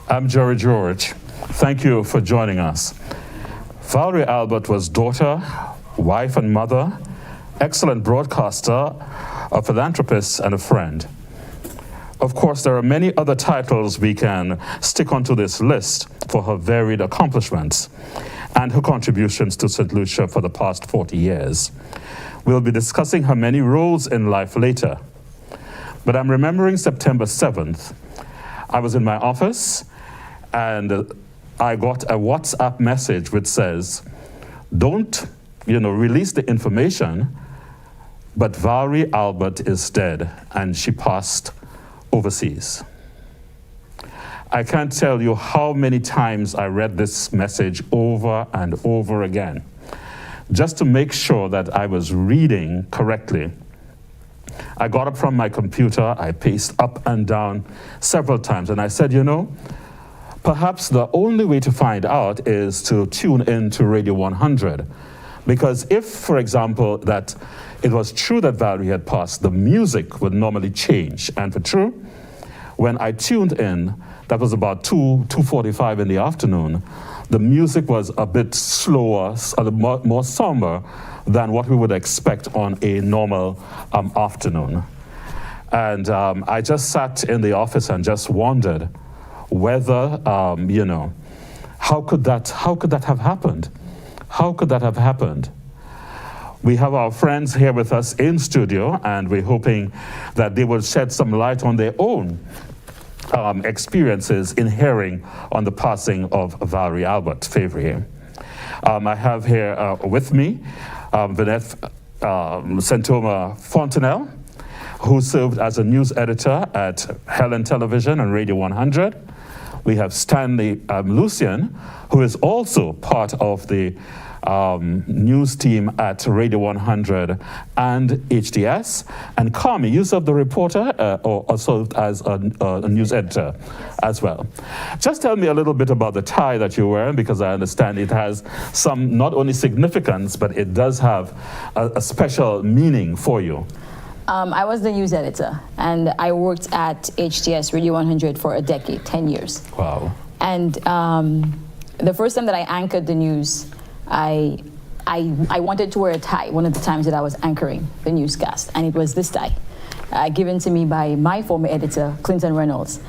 I'm Jerry George. Thank you for joining us. Valerie Albert was daughter, wife and mother, excellent broadcaster, a philanthropist and a friend. Of course, there are many other titles we can stick onto this list for her varied accomplishments and her contributions to St. Lucia for the past 40 years. We'll be discussing her many roles in life later. But I'm remembering September 7th. I was in my office and I got a WhatsApp message which says, don't, release the information, but Valerie Albert is dead and she passed overseas. I can't tell you how many times I read this message over and over again, just to make sure that I was reading correctly. I got up from my computer, I paced up and down several times, and I said, perhaps the only way to find out is to tune in to Radio 100. Because if, for example, that it was true that Valerie had passed, the music would normally change. And for true, when I tuned in, that was about 2:45 in the afternoon, the music was a bit slower, more somber than what we would expect on a normal afternoon. And I just sat in the office and just wondered whether, how could that have happened? How could that have happened? We have our friends here with us in studio, and we're hoping that they will shed some light on their own experiences in hearing on the passing of Valerie Albert Favre. I have here with me Vanette Santoma Fontenelle, who served as a news editor at Helen Television and Radio 100. We have Stanley Lucian, who is also part of the news team at Radio 100 and HDS. And Kami, you served the reporter or served as a news editor as well. Just tell me a little bit about the tie that you're wearing, because I understand it has some not only significance, but it does have a special meaning for you. I was the news editor, and I worked at HTS Radio 100 for a decade, 10 years. Wow. And the first time that I anchored the news, I wanted to wear a tie one of the times that I was anchoring the newscast, and it was this tie, given to me by my former editor, Clinton Reynolds.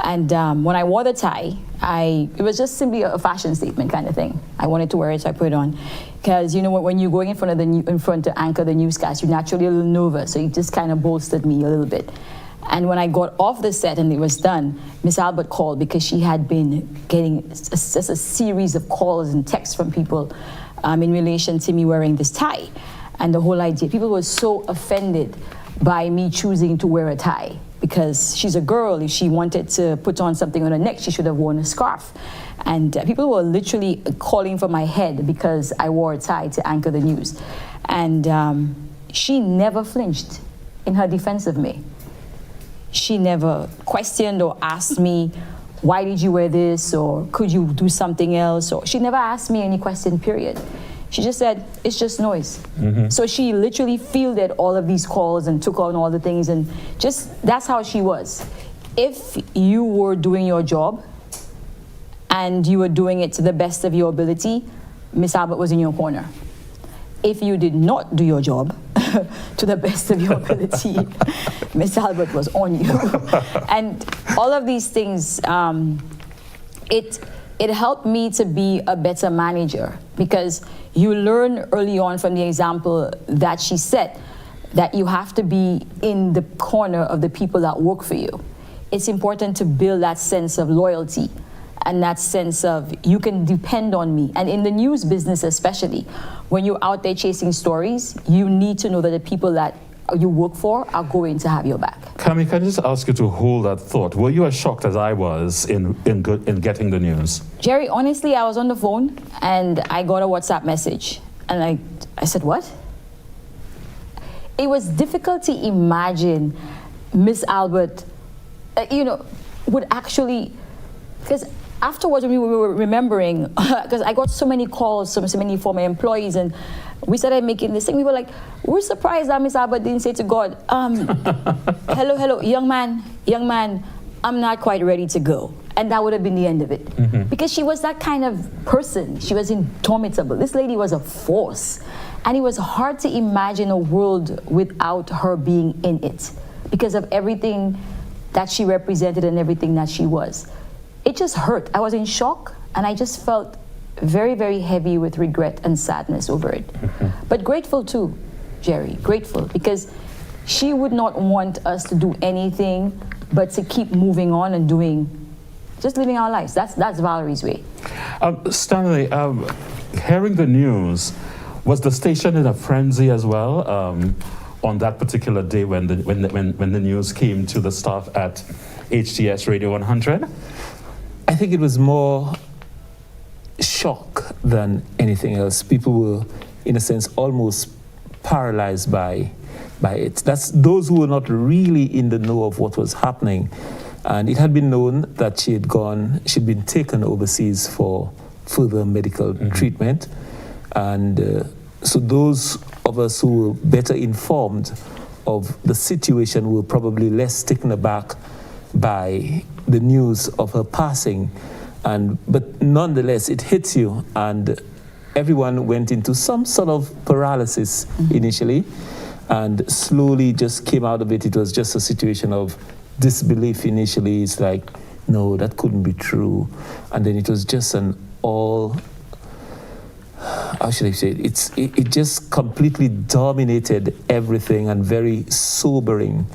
And when I wore the tie, it was just simply a fashion statement kind of thing. I wanted to wear it, so I put it on. Because when you're going in front to anchor the newscast, you're naturally a little nervous, so it just kind of bolstered me a little bit. And when I got off the set and it was done, Miss Albert called because she had been getting just a series of calls and texts from people in relation to me wearing this tie. And the whole idea, people were so offended by me choosing to wear a tie, because she's a girl. If she wanted to put on something on her neck, she should have worn a scarf. And people were literally calling for my head because I wore a tie to anchor the news. And she never flinched in her defense of me. She never questioned or asked me, why did you wear this? Or could you do something else? Or she never asked me any question, period. She just said, it's just noise. Mm-hmm. So she literally fielded all of these calls and took on all the things, and just, that's how she was. If you were doing your job and you were doing it to the best of your ability, Miss Albert was in your corner. If you did not do your job to the best of your ability, Miss Albert was on you. And all of these things, it helped me to be a better manager, because you learn early on from the example that she set that you have to be in the corner of the people that work for you. It's important to build that sense of loyalty and that sense of you can depend on me. And in the news business especially, when you're out there chasing stories, you need to know that the people that you work for are going to have your back. Kami, can I just ask you to hold that thought? Were you as shocked as I was in getting the news? Jerry, honestly, I was on the phone and I got a WhatsApp message. And I said, what? It was difficult to imagine Miss Albert, would actually, because afterwards when we were remembering, because I got so many calls from so many former employees, and we started making this thing. We were like, we're surprised that Miss Albert didn't say to God, hello, young man, I'm not quite ready to go. and that would have been the end of it. Because she was that kind of person. She was indomitable. This lady was a force. And it was hard to imagine a world without her being in it because of everything that she represented and everything that she was. It just hurt. I was in shock, and I just felt very, very heavy with regret and sadness over it. But grateful too, Jerry, grateful, because she would not want us to do anything but to keep moving on and just living our lives. That's Valerie's way. Stanley, hearing the news, was the station in a frenzy as well on that particular day when the news came to the staff at HTS Radio 100? I think it was more shock than anything else. People were, in a sense, almost paralyzed by it. That's those who were not really in the know of what was happening. And it had been known that she'd been taken overseas for further medical treatment. And so those of us who were better informed of the situation were probably less taken aback by the news of her passing. But nonetheless, it hits you, and everyone went into some sort of paralysis initially, and slowly just came out of it. It was just a situation of disbelief initially. It's like, no, that couldn't be true. And then it was just how should I say it? It just completely dominated everything, and very sobering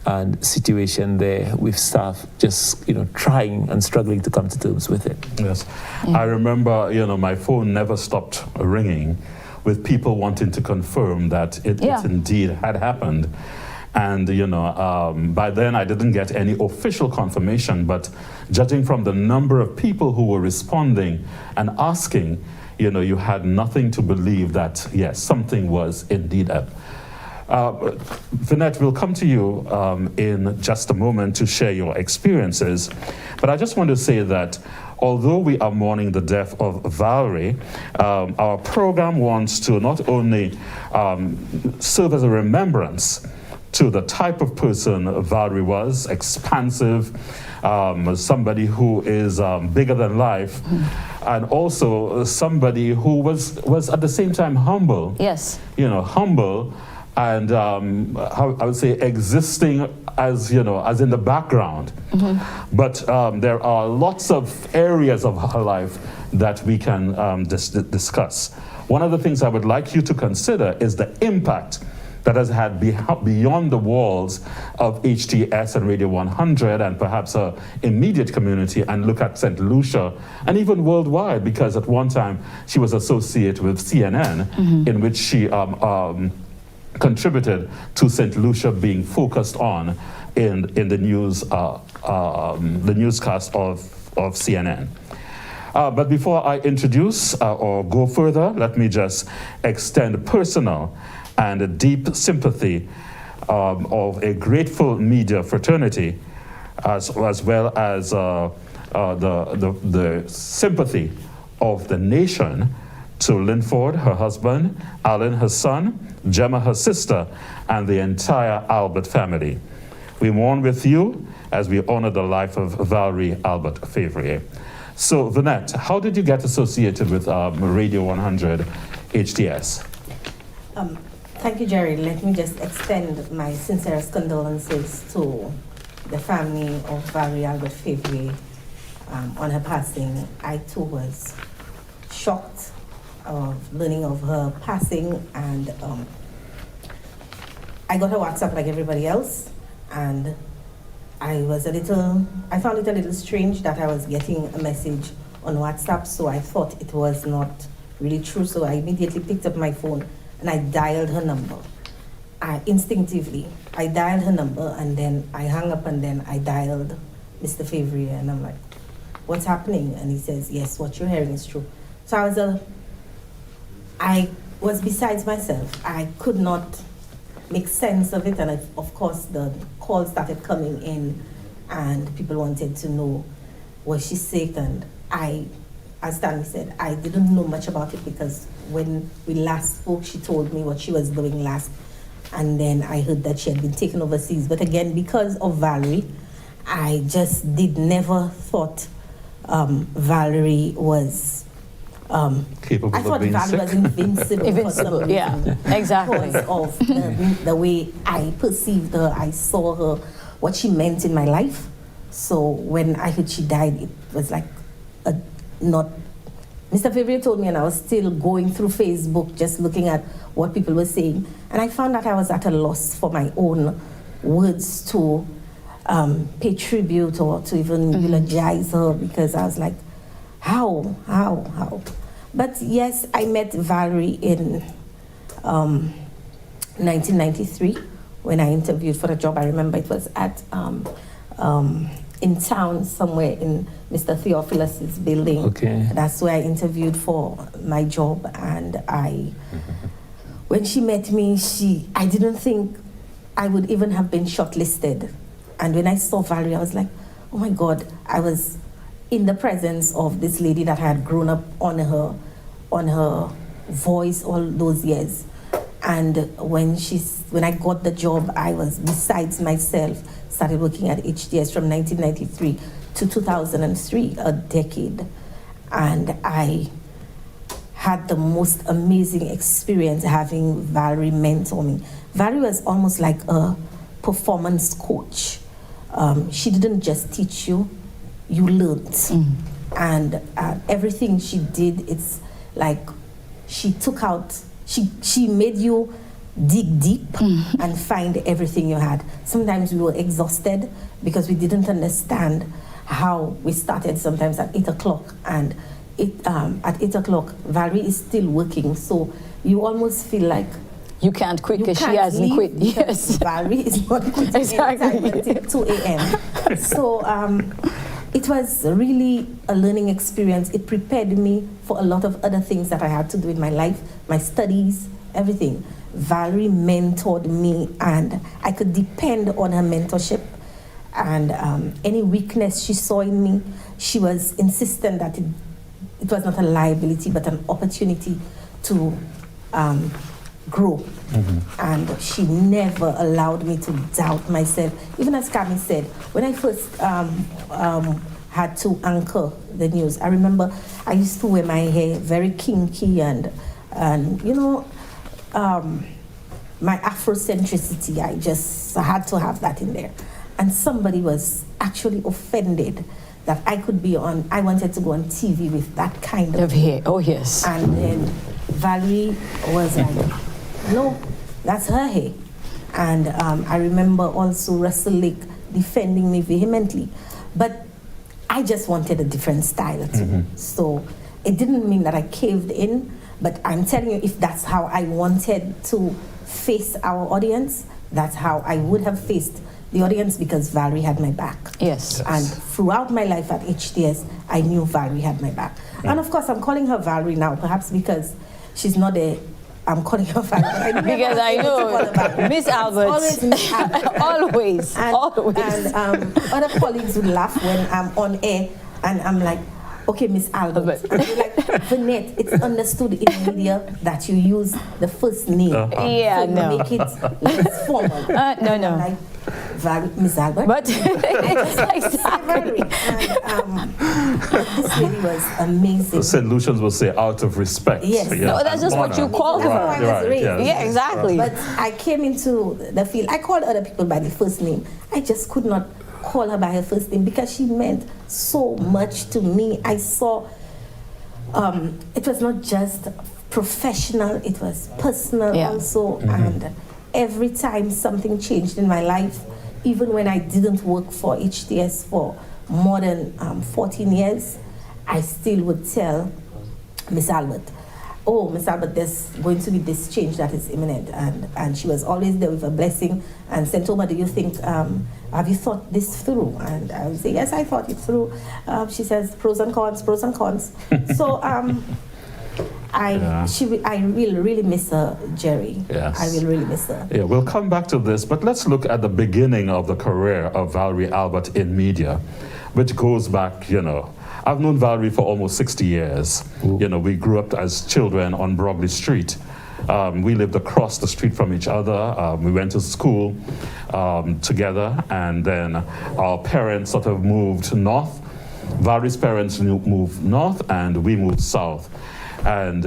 and situation there with staff just trying and struggling to come to terms with it. Yes, I remember my phone never stopped ringing with people wanting to confirm that it indeed had happened. And by then I didn't get any official confirmation, but judging from the number of people who were responding and asking, you had nothing to believe that yes, something was indeed up. Vinette, we'll come to you in just a moment to share your experiences. But I just want to say that although we are mourning the death of Valerie, our program wants to not only serve as a remembrance to the type of person Valerie was, expansive, somebody who is bigger than life, and also somebody who was at the same time humble. Yes. Humble, and how I would say existing as in the background. But there are lots of areas of her life that we can discuss. One of the things I would like you to consider is the impact that has had beyond the walls of HTS and Radio 100 and perhaps her immediate community, and look at St. Lucia and even worldwide, because at one time she was associated with CNN, in which she contributed to St. Lucia being focused on in the newscast of CNN. But before I introduce or go further, let me just extend personal and a deep sympathy of a grateful media fraternity, as well as the sympathy of the nation to Linford, her husband, Alan, her son, Gemma, her sister, and the entire Albert family. We mourn with you as we honor the life of Valerie Albert Tribute. So, Vinette, how did you get associated with Radio 100 HTS? Thank you, Jerry. Let me just extend my sincerest condolences to the family of Valerie Albert Tribute on her passing. I too was shocked of learning of her passing, and I got a WhatsApp like everybody else, and I found it a little strange that I was getting a message on WhatsApp, so I thought it was not really true, so I immediately picked up my phone and I dialed her number. Instinctively, I dialed her number, and then I hung up, and then I dialed Mr. Tribute, and I'm like, what's happening? And he says, yes, what you're hearing is true. So I was besides myself. I could not make sense of it, and of course the calls started coming in, and people wanted to know, was she sick? And as Stanley said, I didn't know much about it, because when we last spoke, she told me what she was doing last, and then I heard that she had been taken overseas. But again, because of Valerie, I just never thought Valerie was. Capable I thought of being Valerie sick. was invincible. Invincible, yeah, exactly. Because of the way I perceived her, I saw her, what she meant in my life. So when I heard she died, it was like not. Mr. Favre told me, and I was still going through Facebook, just looking at what people were saying, and I found that I was at a loss for my own words to pay tribute or to even eulogize her, because I was like, how? But yes, I met Valerie in 1993 when I interviewed for a job. I remember it was at in town somewhere in Mr. Theophilus's building. Okay. That's where I interviewed for my job, and when she met me, I didn't think I would even have been shortlisted. And when I saw Valerie, I was like, oh my God, I was in the presence of this lady that I had grown up on her voice all those years. And when I got the job, I was besides myself, started working at HDS from 1993 to 2003, a decade. And I had the most amazing experience having Valerie mentor me. Valerie was almost like a performance coach. She didn't just teach you, you learned. And everything she did, it's like she made you dig deep and find everything you had. Sometimes we were exhausted because we didn't understand how we started sometimes at 8 o'clock, and at 8 o'clock Valerie is still working, so you almost feel like you can't quit because she hasn't quit. Yes, Valerie is not quitting anytime until 2 a.m. So it was really a learning experience. It prepared me for a lot of other things that I had to do in my life, my studies, everything. Valerie mentored me, and I could depend on her mentorship. And any weakness she saw in me, she was insistent that it was not a liability, but an opportunity to grow. And she never allowed me to doubt myself. Even as Kami said, when I first had to anchor the news, I remember I used to wear my hair very kinky and you know, my Afrocentricity, I had to have that in there. And somebody was actually offended that I wanted to go on TV with that kind of hair. Oh yes. And then Valerie was like, no, that's her hair. And I remember also Russell Lake defending me vehemently. But I just wanted a different style too. So it didn't mean that I caved in, but I'm telling you, if that's how I wanted to face our audience, that's how I would have faced the audience, because Valerie had my back. Yes. And throughout my life at HDS, I knew Valerie had my back. And of course, I'm calling her Valerie now, perhaps because she's not I'm calling her Valerie. Because I know Miss Albert. Always Miss Albert. always. And other colleagues would laugh when I'm on air and I'm like, okay, Miss Albert. And they're like, Vanette, it's understood in media that you use the first name. Yeah, so no. make it less formal. No. I'm like, Miss Albert. But exactly. And this lady was amazing. St. Lucians will say out of respect. Yes. Yeah, No, that's just what you call her. That's how I was raised. Yeah, exactly. But I came into the field. I called other people by the first name. I just could not call her by her first name because she meant so much to me. I saw it was not just professional, it was personal also. And every time something changed in my life, even when I didn't work for HDS for more than 14 years, I still would tell Miss Albert, oh, Miss Albert, there's going to be this change that is imminent. And she was always there with a blessing and said, Toma, do you think, have you thought this through? And I would say, yes, I thought it through. She says, pros and cons, pros and cons. So I will really miss her, Jerry. Yes. I will really miss her. Yeah, we'll come back to this, but let's look at the beginning of the career of Valerie Albert in media, which goes back, I've known Valerie for almost 60 years. Ooh. We grew up as children on Brogley Street. We lived across the street from each other. We went to school together, and then our parents sort of moved north. Valerie's parents moved north, and we moved south. And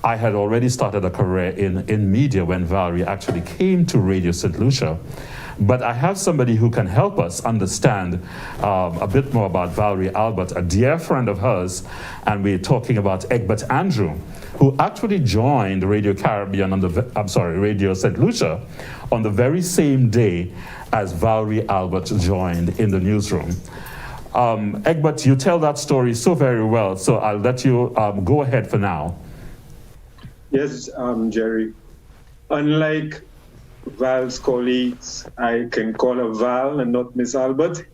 I had already started a career in media when Valerie actually came to Radio St. Lucia. But I have somebody who can help us understand a bit more about Valerie Albert, a dear friend of hers, and we're talking about Egbert Andrew, who actually joined Radio Caribbean Radio St. Lucia on the very same day as Valerie Albert joined in the newsroom. Egbert, you tell that story so very well, so I'll let you go ahead for now. Yes, Jerry. Unlike Val's colleagues, I can call her Val and not Miss Albert.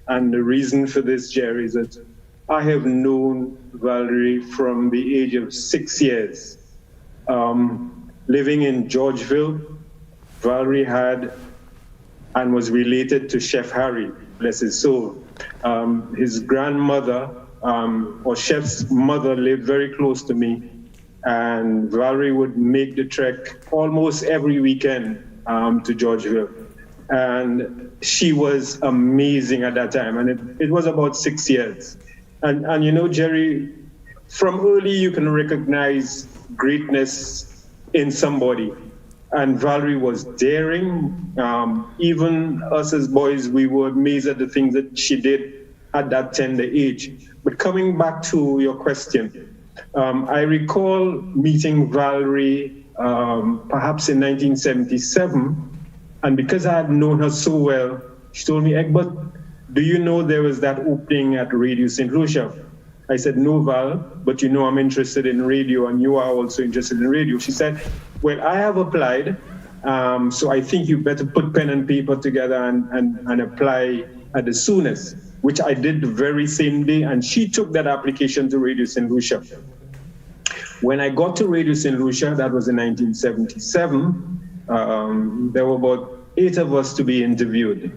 And the reason for this, Jerry, is that I have known Valerie from the age of 6 years. Living in Georgeville, Valerie had and was related to Chef Harry, bless his soul. His grandmother, or Chef's mother, lived very close to me. And Valerie would make the trek almost every weekend to Georgeville. And she was amazing at that time. And it was about 6 years. And you know, Jerry, from early you can recognize greatness in somebody. And Valerie was daring. Even us as boys, we were amazed at the things that she did at that tender age. But coming back to your question, I recall meeting Valerie perhaps in 1977, and because I had known her so well, she told me, Egbert, do you know there was that opening at Radio St. Lucia? I said, no, Val, but you know I'm interested in radio, and you are also interested in radio. She said, well, I have applied, so I think you better put pen and paper together and apply at the soonest, which I did the very same day, and she took that application to Radio St. Lucia. When I got to Radio St. Lucia, that was in 1977, there were about 8 of us to be interviewed.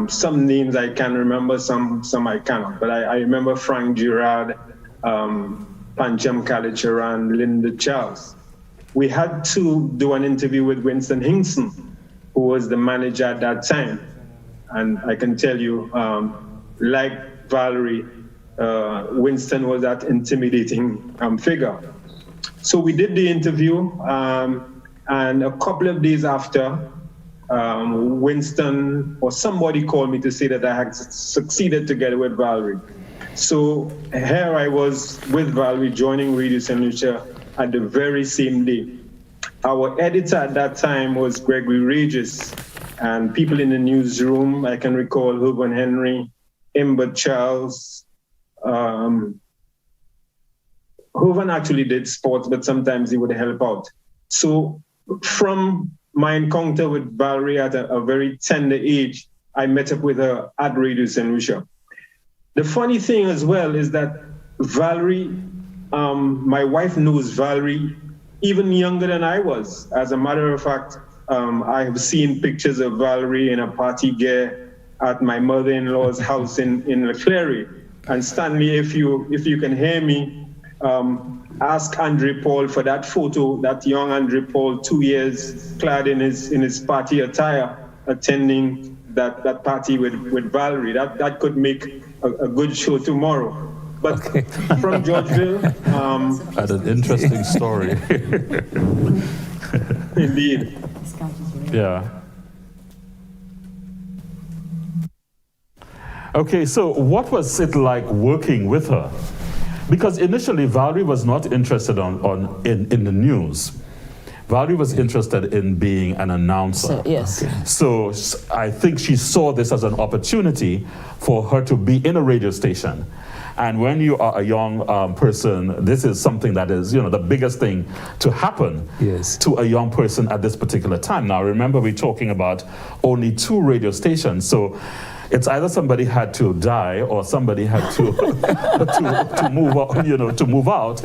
Some names I can remember, some I cannot, but I remember Frank Girard, Pancham Kalicharan, Linda Charles. We had to do an interview with Winston Hinkson, who was the manager at that time. And I can tell you, like Valerie, Winston was that intimidating figure. So we did the interview, and a couple of days after, Winston or somebody called me to say that I had succeeded to get with Valerie. So here I was with Valerie joining Radio St. Lucia at the very same day. Our editor at that time was Gregory Regis, and people in the newsroom, I can recall Herman Henry, Imbert Charles. Herman actually did sports, but sometimes he would help out. So from my encounter with Valerie at a very tender age, I met up with her at Radio St. Lucia. The funny thing as well is that Valerie, my wife knows Valerie even younger than I was. As a matter of fact, I have seen pictures of Valerie in a party gear at my mother-in-law's house in Leclerc. And Stanley, if you can hear me, ask Andre Paul for that photo, that young Andre Paul, 2 years clad in his party attire, attending that party with Valerie. That could make a good show tomorrow. But okay. From Georgeville, that's an interesting story. Indeed. Yeah. Okay, so what was it like working with her? Because initially Valerie was not interested in the news. Valerie was interested in being an announcer. So, yes. Okay. So I think she saw this as an opportunity for her to be in a radio station. And when you are a young person, this is something that is, the biggest thing to happen to a young person at this particular time. Now, remember, we're talking about only 2 radio stations. So it's either somebody had to die or somebody had to to move out, to move out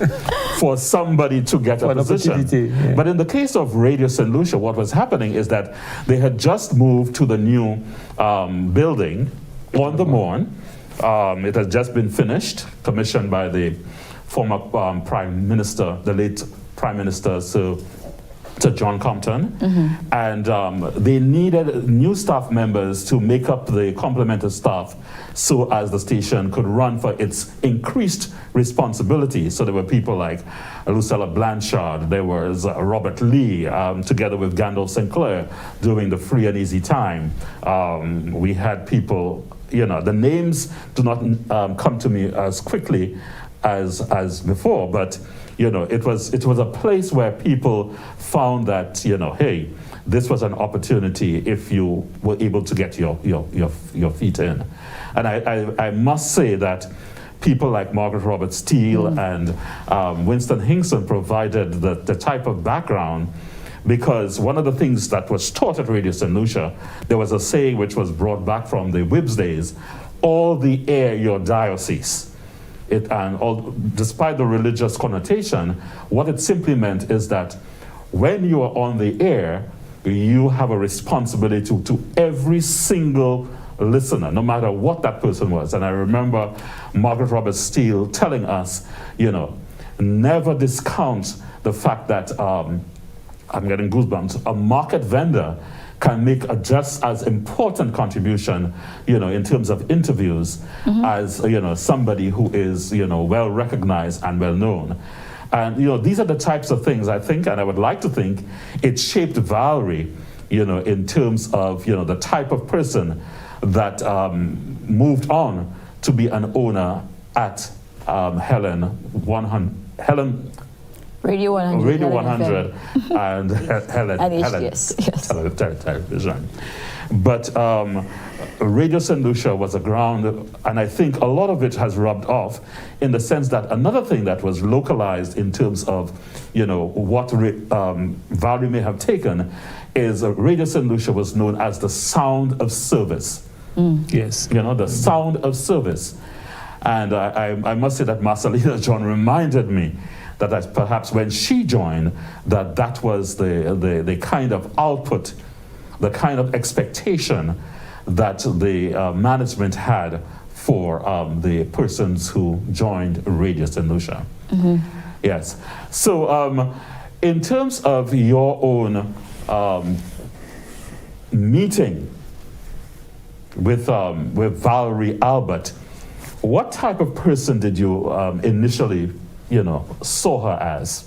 for somebody to get a position. Yeah. But in the case of Radio St. Lucia, what was happening is that they had just moved to the new building on the Morn. It has just been finished, commissioned by the former Prime Minister, the late Prime Minister Sir John Compton, and they needed new staff members to make up the complementary staff so as the station could run for its increased responsibility. So there were people like Lucia Blanchard, there was Robert Lee, together with Gandalf Sinclair, doing the Free and Easy Time. We had people, you know, the names do not come to me as quickly as before, but you know, it was a place where people found that, you know, hey, this was an opportunity if you were able to get your feet in. And I must say that people like Margaret Robert Steele and Winston Hinkson provided the type of background, because one of the things that was taught at Radio St. Lucia, there was a saying which was brought back from the Wibbs days: all the air your diocese. Despite the religious connotation, what it simply meant is that when you are on the air, you have a responsibility to every single listener, no matter what that person was. And I remember Margaret Robert Steele telling us, you know, never discount the fact that, I'm getting goosebumps, a market vendor can make a just as important contribution, you know, in terms of interviews as, you know, somebody who is, you know, well recognized and well known. And, you know, these are the types of things I think, and I would like to think, it shaped Valerie, you know, in terms of, you know, the type of person that moved on to be an owner at Radio 100 and Helen Television. But Radio St. Lucia was a ground, and I think a lot of it has rubbed off in the sense that another thing that was localized in terms of, you know, what Valerie may have taken is Radio St. Lucia was known as the sound of service. Yes. You know, the sound of service. And I must say that Marcelina John reminded me that perhaps when she joined, that was the kind of output, the kind of expectation that the management had for the persons who joined Radio St. Lucia. Yes. So in terms of your own meeting with Valerie Albert, what type of person did you initially, you know, saw her as?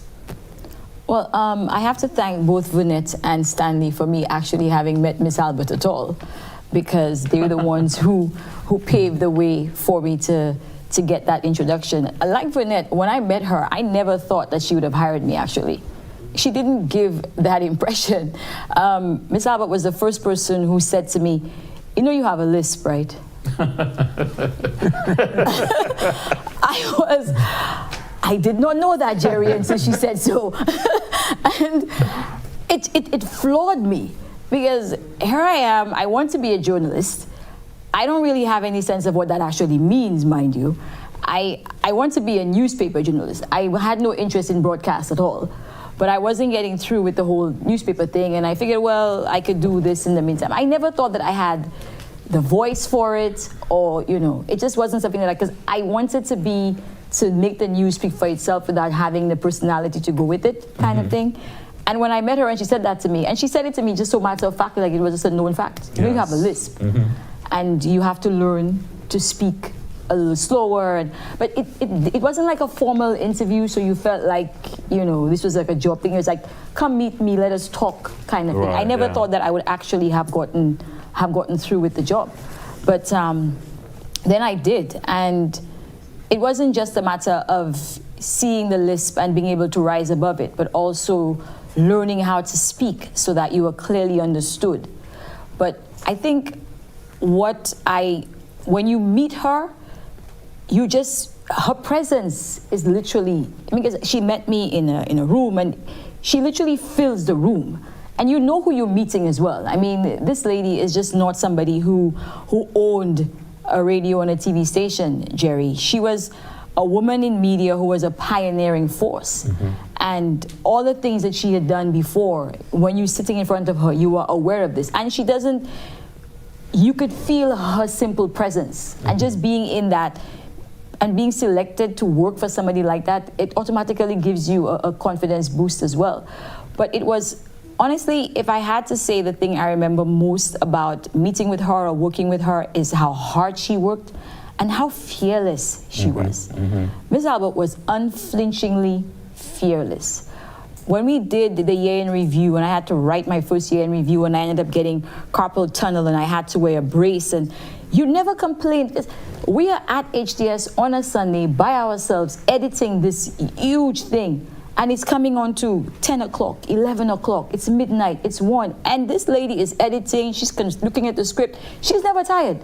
Well, I have to thank both Vunette and Stanley for me actually having met Miss Albert at all, because they were the ones who paved the way for me to get that introduction. Like Vunette, when I met her, I never thought that she would have hired me, actually. She didn't give that impression. Miss Albert was the first person who said to me, you know you have a lisp, right? I did not know that, Jerry, until she said so. And it floored me, because here I am, I want to be a journalist. I don't really have any sense of what that actually means, mind you. I want to be a newspaper journalist. I had no interest in broadcast at all, but I wasn't getting through with the whole newspaper thing, and I figured, well, I could do this in the meantime. I never thought that I had the voice for it, or, you know, it just wasn't something that because I wanted to make the news speak for itself without having the personality to go with it, kind of thing. And when I met her and she said that to me, and she said it to me just so matter of fact, like it was just a known fact. You know, you have a lisp, and you have to learn to speak a little slower. But it wasn't like a formal interview, so you felt like, you know, this was like a job thing. It was like, come meet me, let us talk, kind of thing. I never thought that I would actually have gotten through with the job. But then I did, and it wasn't just a matter of seeing the lisp and being able to rise above it, but also learning how to speak so that you were clearly understood. But I think when you meet her, her presence is literally, because she met me in a room, and she literally fills the room. And you know who you're meeting as well. I mean, this lady is just not somebody who owned a radio and a TV station, Jerry. She was a woman in media who was a pioneering force. And all the things that she had done before, when you're sitting in front of her, you are aware of this. And you could feel her simple presence. And just being in that, And being selected to work for somebody like that, it automatically gives you a confidence boost as well. But it was, honestly, if I had to say the thing I remember most about meeting with her or working with her is how hard she worked and how fearless she was. Ms. Albert was unflinchingly fearless. When we did the year in review, and I had to write my first year in review, and I ended up getting carpal tunnel, and I had to wear a brace, and you never complained. We are at HDS on a Sunday by ourselves editing this huge thing, and it's coming on to 10 o'clock, 11 o'clock, it's midnight, it's 1, and this lady is editing, she's looking at the script, she's never tired.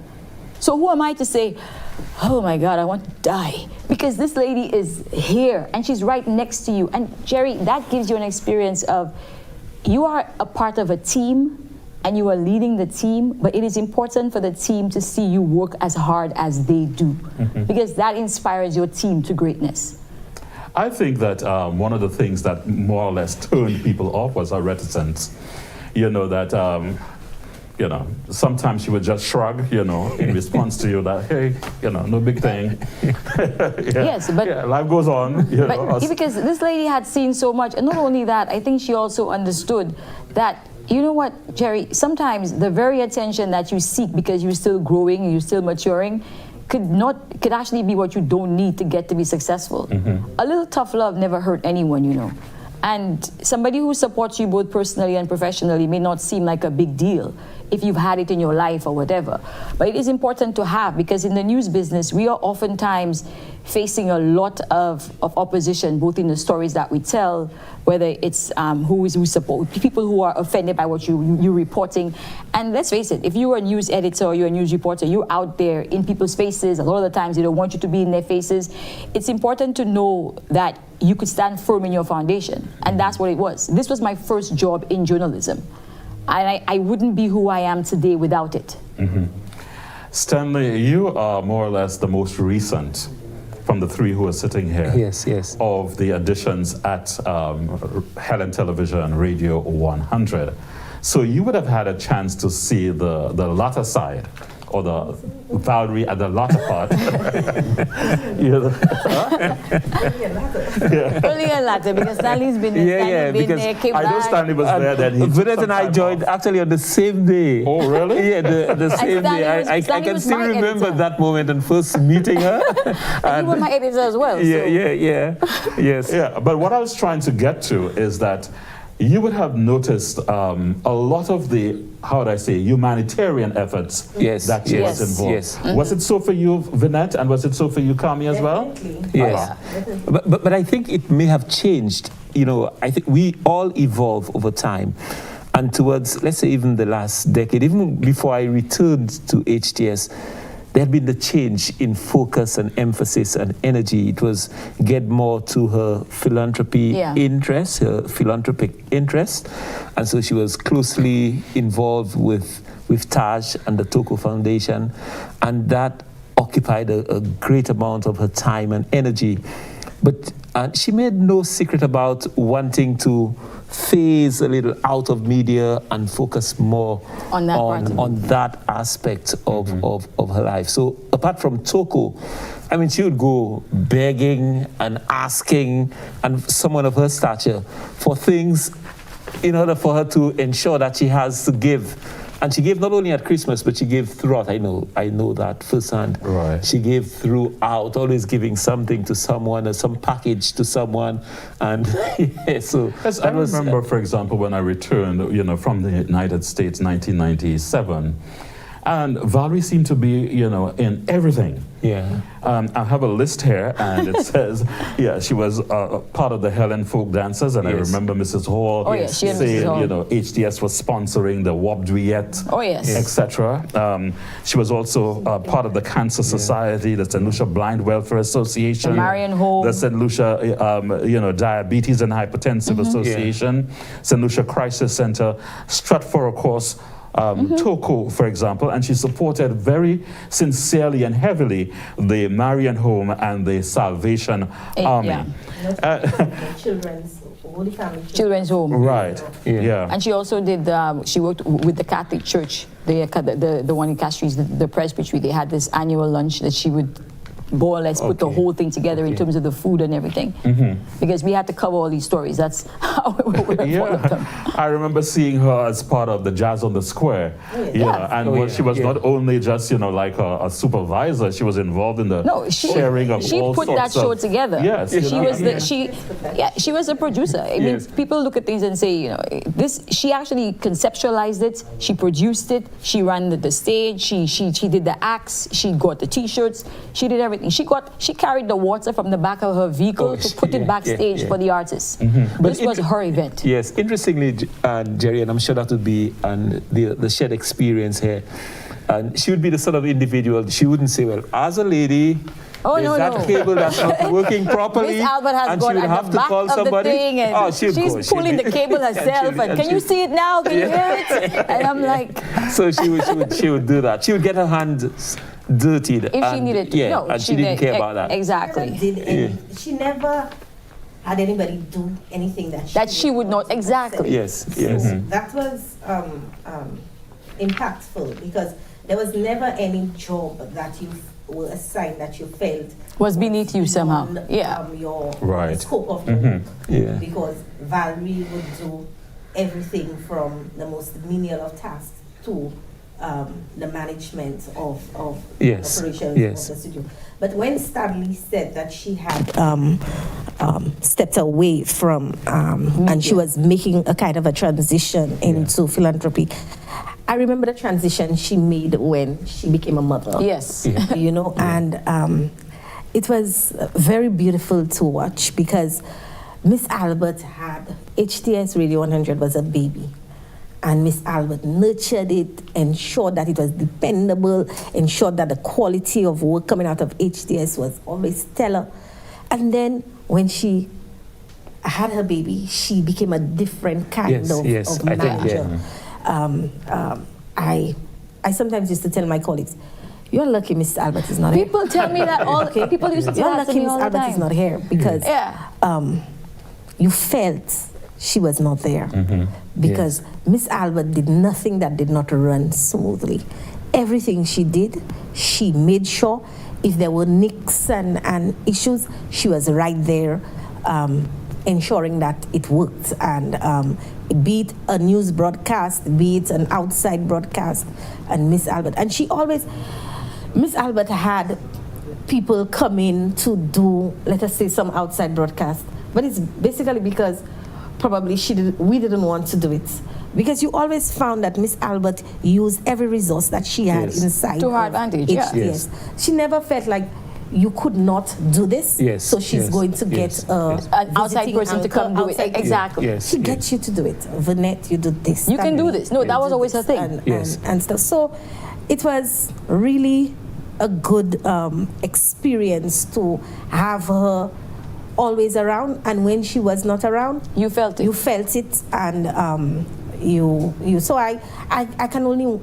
So who am I to say, oh my God, I want to die? Because this lady is here and she's right next to you. And Jerry, that gives you an experience of you are a part of a team and you are leading the team, but it is important for the team to see you work as hard as they do, because that inspires your team to greatness. I think that one of the things that more or less turned people off was her reticence. You know, that you know, sometimes she would just shrug, you know, in response to you that, hey, you know, no big thing. Yes, but life goes on. You know. Because this lady had seen so much, and not only that, I think she also understood that, you know what, Jerry, sometimes the very attention that you seek because you're still growing, you're still maturing, could actually be what you don't need to get to be successful. A little tough love never hurt anyone, you know. And somebody who supports you both personally and professionally may not seem like a big deal if you've had it in your life or whatever. But it is important to have, because in the news business, we are oftentimes facing a lot of opposition, both in the stories that we tell, whether it's who support, people who are offended by what you're reporting. And let's face it, if you're a news editor or you're a news reporter, you're out there in people's faces. A lot of the times they don't want you to be in their faces. It's important to know that you could stand firm in your foundation. And that's what it was. This was my first job in journalism. And I wouldn't be who I am today without it. Stanley, you are more or less the most recent from the three who are sitting here. Yes. Of the additions at Helen Television Radio 100. So you would have had a chance to see the latter side, or the Valerie at the latter part. Early and latter, because Stanley's been there, because there, came I know back. Stanley was there then. Vinette and I joined actually on the same day. Oh, really? Yeah, the same day. I can still remember that moment and first meeting her. And you were my editor as well. Yes. Yeah, but what I was trying to get to is that you would have noticed a lot of the, how would I say, humanitarian efforts that she was involved. Yes. Was it so for you, Vinette, and was it so for you, Kami, as well? Yes. But I think it may have changed. You know, I think we all evolve over time. And towards, let's say, even the last decade, even before I returned to HTS, there had been the change in focus and emphasis and energy. It was get more to her philanthropy interest, her philanthropic interest. And so she was closely involved with Taj and the Toko Foundation. And that occupied a great amount of her time and energy. But she made no secret about wanting to phase a little out of media and focus more on that aspect of her life. So apart from Toko, I mean, she would go begging and asking, and someone of her stature, for things in order for her to ensure that she has to give. And she gave not only at Christmas, but she gave throughout. I know that firsthand. Right. She gave throughout, always giving something to someone, or some package to someone. And so yes, I remember, for example, when I returned, you know, from the United States, 1997, and Valerie seemed to be, you know, in everything. Yeah. I have a list here, and it says, she was part of the Helen Folk Dancers, and I remember Mrs. Hall saying, you know, HDS was sponsoring the Wobdwiet, etc. She was also part of the Cancer Society, the St. Lucia Blind Welfare Association, the Marion Home, the St. Lucia, you know, Diabetes and Hypertensive Association, St. Lucia Crisis Center, Stratford, of course, Toko, for example, and she supported very sincerely and heavily the Marian Home and the Salvation Army. Children's Home. Right. Yeah. And she also did. She worked with the Catholic Church, the one in Castries, the Presbytery. They had this annual lunch that she would more or less put the Okay. whole thing together in Okay. terms of the food and everything. Because we had to cover all these stories. That's how we were followed them. Yeah, I remember seeing her as part of the Jazz on the Square. Yeah. And Oh, yeah, she was yeah. not only just like a supervisor, she was involved in the sharing of she all put sorts that show of, together. Yes, you she know, was yeah. she was a producer. I mean, Yes. people look at things and say, you know, this. She actually conceptualized it. She produced it. She ran the stage. She did the acts. She got the T-shirts. She did everything. She carried the water from the back of her vehicle Oh, to put it yeah, backstage yeah. for the artists. But This was her event. Yes, interestingly, Jerry, and I'm sure that would be the shared experience here. And she would be the sort of individual, she wouldn't say, well, as a lady, Oh, there's no, that no. cable that's not working properly. Miss Albert has and gone she would at have the to back call of somebody. the thing, and she'd she's go. pulling the cable herself. And can you see it now? Can you hear it? And I'm like, So she would do that. She would get her hands dirtied. if she needed to. Yeah, No, and she didn't care did- about that. Exactly. She never had anybody do anything That she would not. want to Exactly. Yes, So yes. that was impactful because there was never any job that you were assigned that you felt Was beneath you somehow. beyond, Yeah. Your Right. scope of your work. Yeah. Because Valerie would do everything from the most menial of tasks to the management of Yes, operations yes. of the studio. But when Stanley said that she had stepped away from and she was making a kind of a transition into philanthropy, I remember the transition she made when she became a mother. Yes. You know, and it was very beautiful to watch because Miss Albert had HTS Radio 100 was a baby. And Miss Albert nurtured it, ensured that it was dependable, ensured that the quality of work coming out of HTS was always stellar. And then when she had her baby, she became a different kind Yes, of I think, manager. I sometimes used to tell my colleagues, "You're lucky Miss Albert is not here." People tell me that all. People used to say You're that to lucky me Miss all the Albert is time. not here because Yeah. you felt she was not there because Miss Albert did nothing that did not run smoothly. Everything she did, she made sure if there were nicks and issues, she was right there ensuring that it worked. And be it a news broadcast, be it an outside broadcast, and Miss Albert. And Miss Albert had people come in to do, let us say, some outside broadcast. But it's basically because probably we didn't want to do it. Because you always found that Miss Albert used every resource that she had Yes. inside. To her of advantage, yeah. HTS. She never felt like you could not do this. Yes, So she's yes, going to get yes, yes. An outside visiting person to anchor, come do it. outside- Exactly. Yes, She yes. gets you to do it. Vanette, you do this. You can do Stanley, this. No, that was do always her this, thing. Yes. and stuff. So it was really a good experience to have her always around. And when she was not around, You felt it. you felt it, and you. So I can only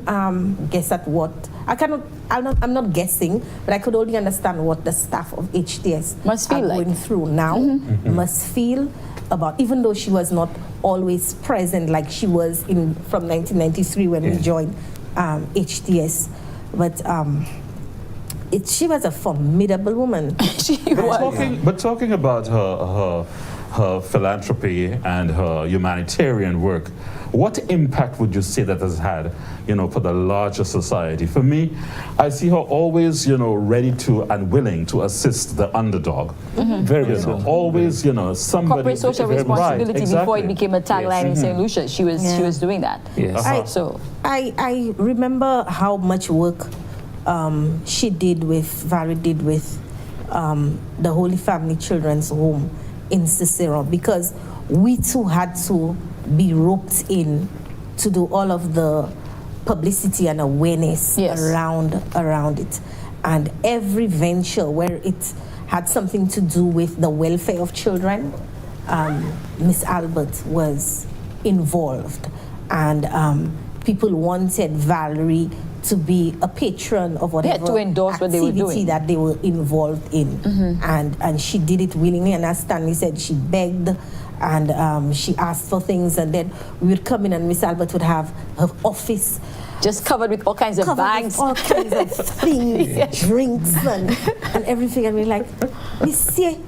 guess at what I'm not guessing, but I could only understand what the staff of HTS Must feel are like. going through now. Must feel about, even though she was not always present like she was from 1993 when we joined HTS, but she was a formidable woman. She was. But talking about her philanthropy and her humanitarian work, what impact would you say that has had, for the larger society? For me, I see her always, ready to and willing to assist the underdog. Very so. Always, somebody. Corporate social Right, responsibility before it exactly. became a tagline in St. Lucia. She was doing that. Yes. Uh-huh. I remember how much work Valerie did with the Holy Family Children's Home in Cicero, because we too had to be roped in to do all of the publicity and awareness around it. And every venture where it had something to do with the welfare of children, Miss Albert was involved. And people wanted Valerie to be a patron of whatever to endorse what they were activity doing. that they were involved in. And she did it willingly. And as Stanley said, she begged and she asked for things. And then we would come in and Miss Albert would have her office Just covered with all kinds of covered bags. with all kinds of things, drinks and everything. And we're like, Lucia,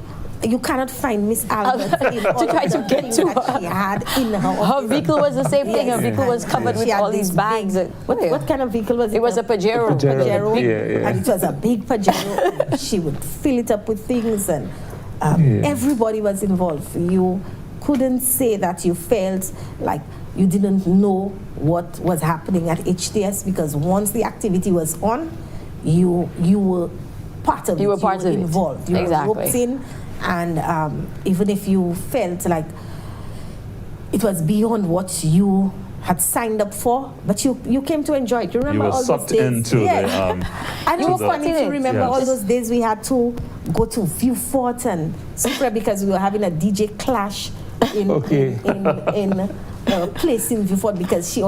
you cannot find Miss Albert in all to try of to the get things to that her. she had in her Her office. vehicle was the same thing. Her Yes. vehicle was covered She with had all these this bags. big- what kind of vehicle was it? It was a Pajero. Pajero. Pajero. Yeah. And it was a big Pajero. She would fill it up with things, and everybody was involved. You couldn't say that you felt like you didn't know what was happening at HTS, because once the activity was on, you were part of it. You were part of it. Involved. You Exactly. were roped in, and even if you felt like it was beyond what you had signed up for, but you came to enjoy it. You remember You were all sucked those days? into the, and it to was the- funny to remember Yes. all those days we had to go to Viewfort and Supra because we were having a DJ clash in a place in Viewfort, because she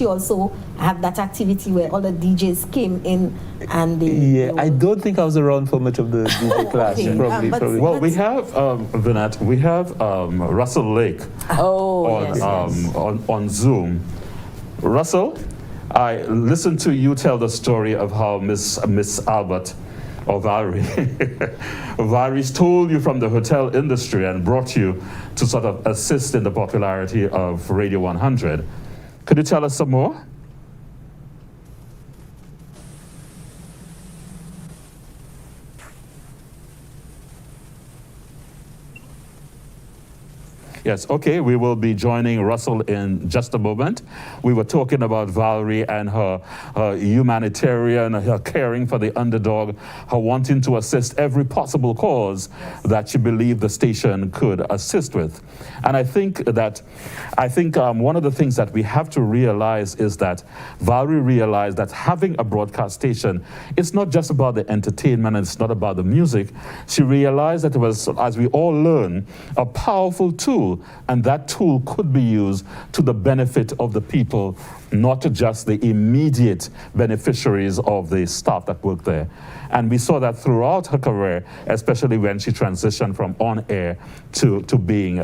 also had that activity where all the DJs came in and they I don't think I was around for much of the DJ class. Okay. Probably. Well, we have, Vinette, we have Russell Lake on Zoom. Russell, I listened to you tell the story of how Miss Albert, or Valerie, Valerie stole you from the hotel industry and brought you to sort of assist in the popularity of Radio 100. Could you tell us some more? Yes, okay, we will be joining Russell in just a moment. We were talking about Valerie and her humanitarian, her caring for the underdog, her wanting to assist every possible cause that she believed the station could assist with. And I think one of the things that we have to realize is that Valerie realized that having a broadcast station, it's not just about the entertainment, and it's not about the music. She realized that it was, as we all learn, a powerful tool, and that tool could be used to the benefit of the people, not just the immediate beneficiaries of the staff that work there. And we saw that throughout her career, especially when she transitioned from on-air to being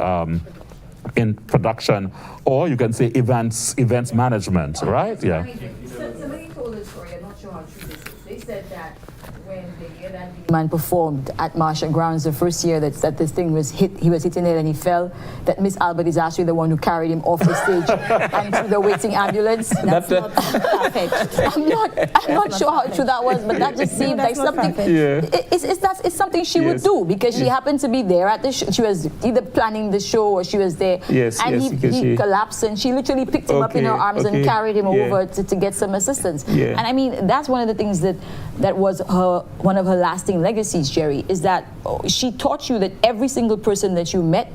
in production, or you can say events management, right? Yeah. Somebody told a story, I'm not sure how true this is. They said that when the year that man performed at Marshall Grounds the first year that this thing was hit, he was hitting it and he fell, that Miss Albert is actually the one who carried him off the stage and to the waiting ambulance. That's not perfect. I'm not sure how true that was, but that just seemed like something. It's something she would do, because she happened to be there at the show. She was either planning the show or she was there. And he collapsed, and she literally picked him up in her arms and carried him over to get some assistance. And I mean, that's one of the things that was one of her lasting legacies, Jerry, is that she taught you that every single person that you met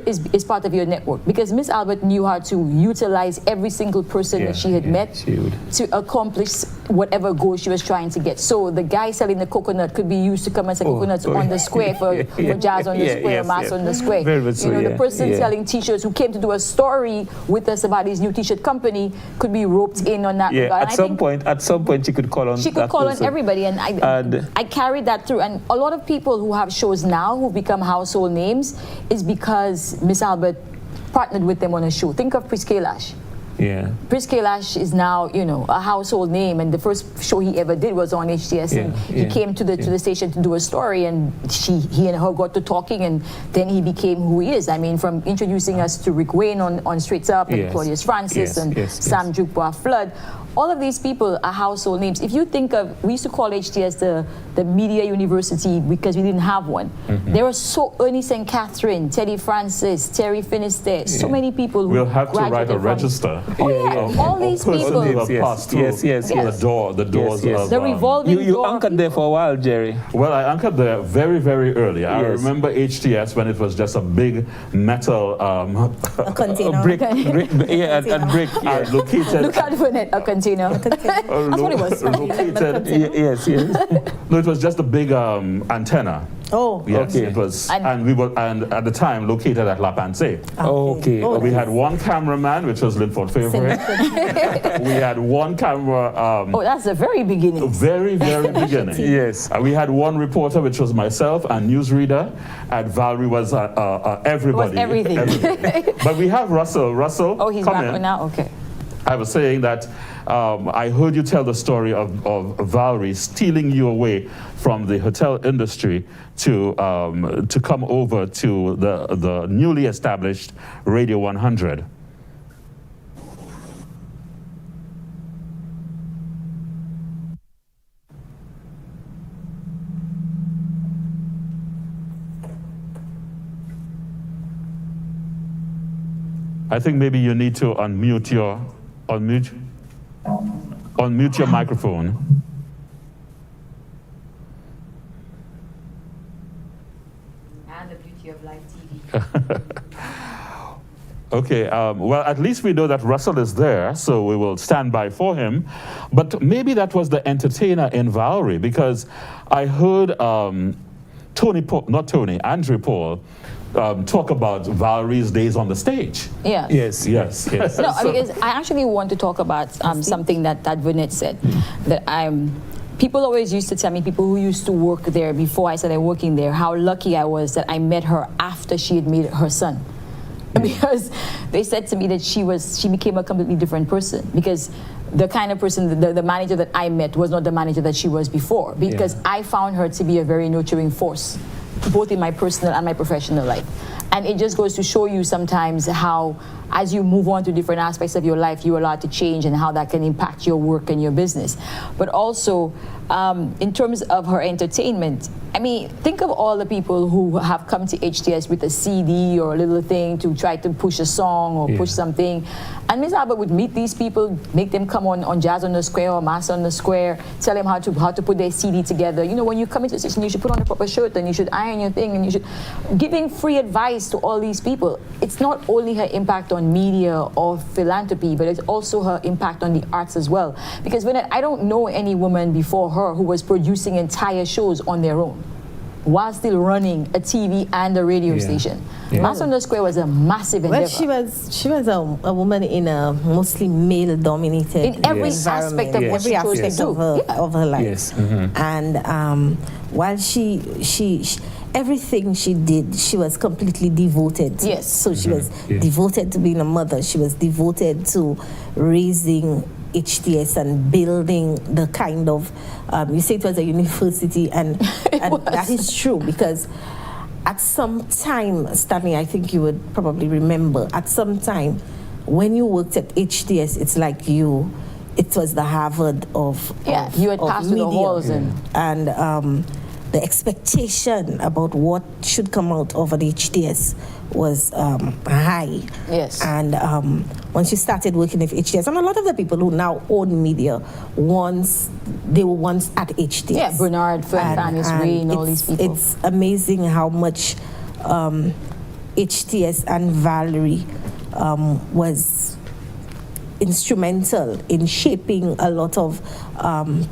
is part of your network, because Miss Albert knew how to utilize every single person that she had met to accomplish whatever goal she was trying to get. So the guy selling the coconut could be used to come and sell coconuts on the square for Jazz on the square, Mass on the square. The person selling t-shirts who came to do a story with us about his new t-shirt company could be roped in on that regard. At some point she could call on everybody, and I carried that through. And a lot of people who have shows now who become household names is because Miss Albert partnered with them on a show. Think of Pris Kailash. Pris Kailash is now, a household name, and the first show he ever did was on HTS, and he came to the station to do a story, and he and her got to talking, and then he became who he is. I mean, from introducing us to Rick Wayne on Straight Up, and Claudius Francis, and Sam Jukebois Flood. All of these people are household names. If you think of, we used to call HTS the media university because we didn't have one. There were Ernie St. Catherine, Teddy Francis, Terry Finisterre, so many people who we'll have to write a register. All these people who have passed through the doors of the revolving you door. anchored there for a while, Jerry. Well, I anchored there very, very early. I remember HTS when it was just a big metal a container. brick. Located. Look out for it, a container. That's what it was. Located. Yes. No, it was just a big antenna. Oh, yes, it was, and we were, and at the time located at La Pensée. We had one cameraman, which was Linford Favorite. We had one camera. That's the very beginning. Very, very beginning. Yes. We had one reporter, which was myself, and newsreader, and Valerie was everybody. Was everything. But we have Russell. Russell, Oh, he's come back in. now. Okay. I was saying that I heard you tell the story of Valerie stealing you away from the hotel industry to come over to the newly established Radio 100. I think maybe you need to unmute your microphone. And the beauty of live TV. Okay, well, at least we know that Russell is there, so we will stand by for him. But maybe that was the entertainer in Valerie, because I heard Andrew Paul talk about Valerie's days on the stage. Yeah. Yes. No, because I actually want to talk about something that Vinette said. That people always used to tell me, people who used to work there before I started working there, how lucky I was that I met her after she had made her son. Because they said to me that she became a completely different person, because the kind of person, the manager that I met was not the manager that she was before, because I found her to be a very nurturing force, both in my personal and my professional life. And it just goes to show you sometimes how, as you move on to different aspects of your life, you're allowed to change, and how that can impact your work and your business. But also, in terms of her entertainment, I mean, think of all the people who have come to HTS with a CD or a little thing to try to push a song or push something. And Ms. Albert would meet these people, make them come on Jazz on the Square or Mass on the Square, tell them how to put their CD together. You know, when you come into a station, you should put on a proper shirt, and you should iron your thing, and you should giving free advice to all these people. It's not only her impact on media or philanthropy, but it's also her impact on the arts as well. Because I don't know any woman before her who was producing entire shows on their own while still running a TV and a radio station. Mass on the Square was a massive endeavor. Well, she was a woman in a mostly male-dominated in every aspect of what she chose to do of her life. Yes. Mm-hmm. And while she everything she did, she was completely devoted to. Yes. So she was devoted to being a mother. She was devoted to raising HTS and building the kind of, you say it was a university, and that is true, because at some time, Stanley, I think you would probably remember, at some time, when you worked at HTS, it's like it was the Harvard of you had passed through the halls. And the expectation about what should come out of an HTS was high. Yes. And once you started working at HTS, and a lot of the people who now own media, they were once at HTS. Yeah, Bernard, Fannis Green, all these people. It's amazing how much HTS and Valerie was instrumental in shaping a lot of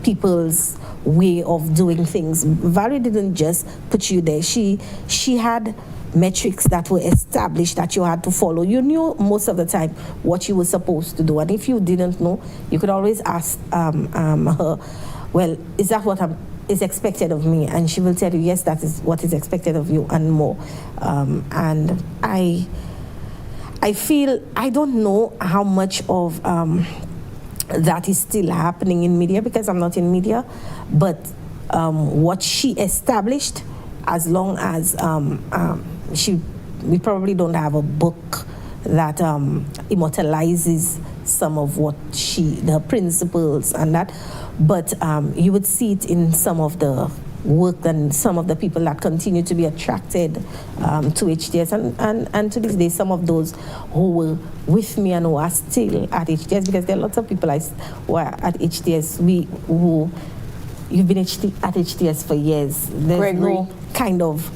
people's way of doing things. Valerie didn't just put you there. She had metrics that were established that you had to follow. You knew most of the time what you were supposed to do, and if you didn't know, you could always ask her, well, is that what is expected of me? And she will tell you, yes, that is what is expected of you, and more. And I feel, I don't know how much of that is still happening in media, because I'm not in media, but what she established, as long as we probably don't have a book that immortalizes some of what her principles and that, but you would see it in some of the work and some of the people that continue to be attracted to HTS, and to this day, some of those who were with me and who are still at HTS, because there are lots of people who are at HTS, who you've been at HTS for years. There's no kind of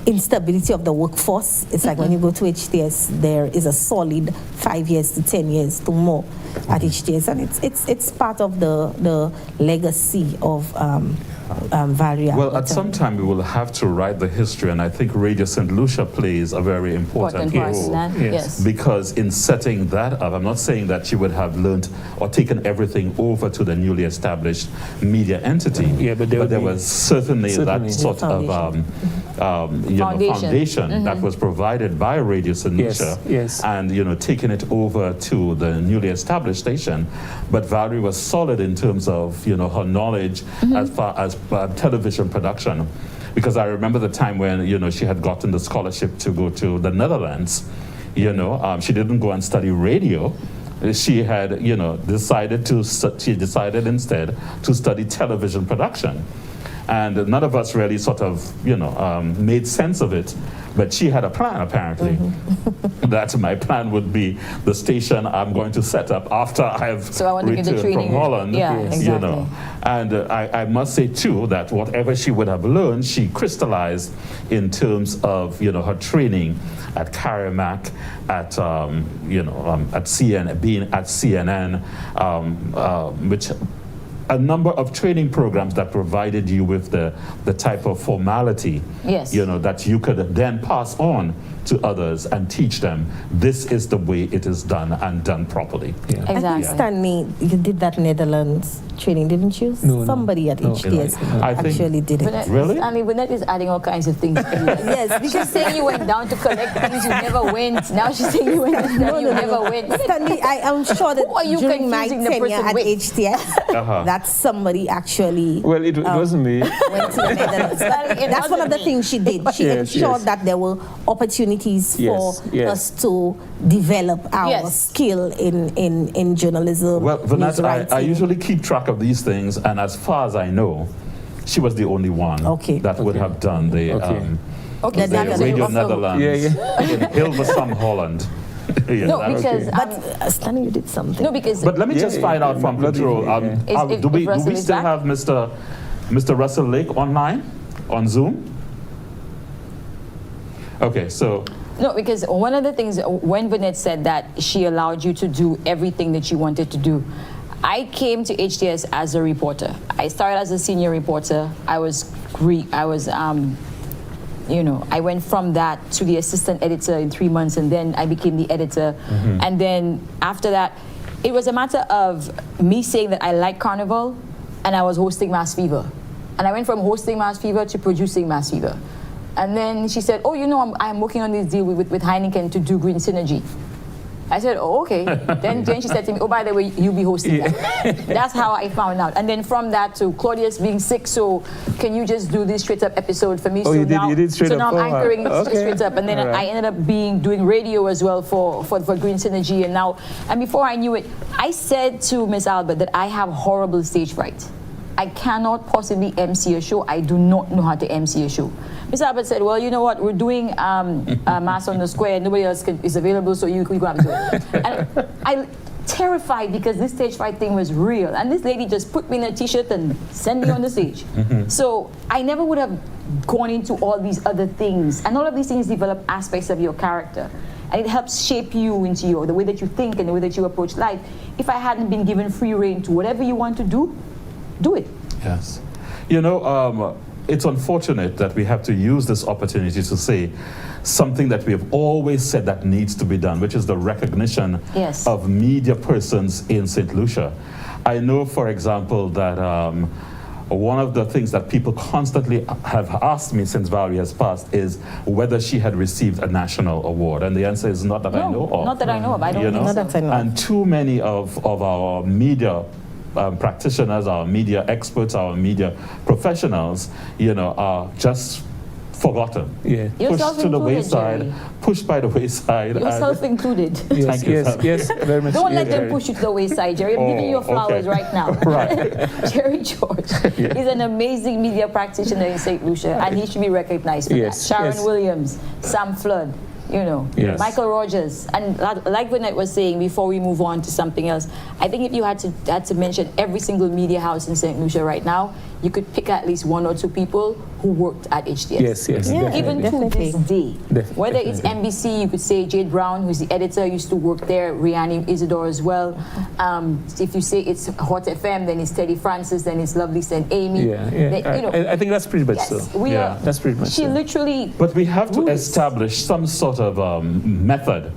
instability of the workforce. It's like when you go to HTS, there is a solid 5 years to 10 years to more at HTS, and it's part of the legacy of Valerie Albert. Well, at some time we will have to write the history, and I think Radio St. Lucia plays a very important role. Yes. Because in setting that up, I'm not saying that she would have learned or taken everything over to the newly established media entity, but there was certainly that sort of Foundation. that was provided by Radio St. Lucia, yes. and taking it over to the newly established station. But Valerie was solid in terms of her knowledge as far as television production, because I remember the time when she had gotten the scholarship to go to the Netherlands. She didn't go and study radio. She had decided instead to study television production. And none of us really sort of, made sense of it. But she had a plan, apparently. That my plan would be the station I'm going to set up after I've returned from Holland. Yeah, exactly. And I must say, too, that whatever she would have learned, she crystallized in terms of, her training at Carrimac, at, at CNN, being at CNN, which a number of training programs that provided you with the type of formality, that you could then pass on to others and teach them this is the way it is done and done properly. Yeah. Exactly. I think, Stanley, you did that Netherlands training, didn't you? No, somebody at HTS actually did it. Really? Stanley, Burnett is adding all kinds of things. Yes, because she's saying you went down to collect things, you never went. Now she's saying you went down, you never went. Stanley, I am sure that during my tenure at HTS, that somebody actually well, it wasn't me. Went to the Netherlands. That's one of the things she did. She ensured that there were opportunities for us to develop our skill in journalism. Well, Vanessa, I usually keep track of these things, and as far as I know, she was the only one that would have done the Radio Netherlands in Hilversum, Holland. But Stanley, you did something. No, because. But let me just find out from control. Do we still have Mr. Russell Lake online on Zoom? Okay, so. No, because one of the things, when Burnett said that she allowed you to do everything that you wanted to do, I came to HTS as a reporter. I started as a senior reporter. I went from that to the assistant editor in 3 months, and then I became the editor. And then after that, it was a matter of me saying that I like Carnival, and I was hosting Mass Fever. And I went from hosting Mass Fever to producing Mass Fever. And then she said, I'm working on this deal with Heineken to do Green Synergy. I said, oh, okay. Then she said to me, oh, by the way, you'll be hosting that. That's how I found out. And then from that to Claudius being sick, so can you just do this straight up episode for me? Oh, you did straight up. So now I'm anchoring straight up. And then I ended up doing radio as well for Green Synergy. And before I knew it, I said to Miss Albert that I have horrible stage fright. I cannot possibly MC a show. I do not know how to MC a show. Miss Albert said, well, you know what, we're doing Mass on the Square, nobody else is available, so you go and do it. And I terrified because this stage fright thing was real. And this lady just put me in a t-shirt and sent me on the stage. So I never would have gone into all these other things. And all of these things develop aspects of your character. And it helps shape you into the way that you think and the way that you approach life. If I hadn't been given free rein to whatever you want to do it. Yes. It's unfortunate that we have to use this opportunity to say something that we have always said that needs to be done, which is the recognition of media persons in St. Lucia. I know, for example, that one of the things that people constantly have asked me since Valerie has passed is whether she had received a national award. And the answer is not that I know of. Not that I know of. I don't think so. And too many of our media practitioners, our media experts, our media professionals, are just forgotten. Pushed to the wayside, pushed by the wayside. Yourself included. Thank you. Yes, very much. Don't let them push you to the wayside, Jerry. I'm giving you your flowers right now. Jerry George is an amazing media practitioner in St. Lucia, and he should be recognized for that. Sharon Williams, Sam Flood, Michael Rogers. And like Burnett was saying, before we move on to something else, I think if you had to mention every single media house in St. Lucia right now, you could pick at least one or two people who worked at HTS. Yes. Even to this day. Whether it's NBC, you could say Jade Brown, who's the editor, used to work there, Rihanna Isidore as well. If you say it's Hot FM, then it's Teddy Francis, then it's Lovely St. Amy. I think that's pretty much so. That's pretty much She literally... But we have to establish some sort of method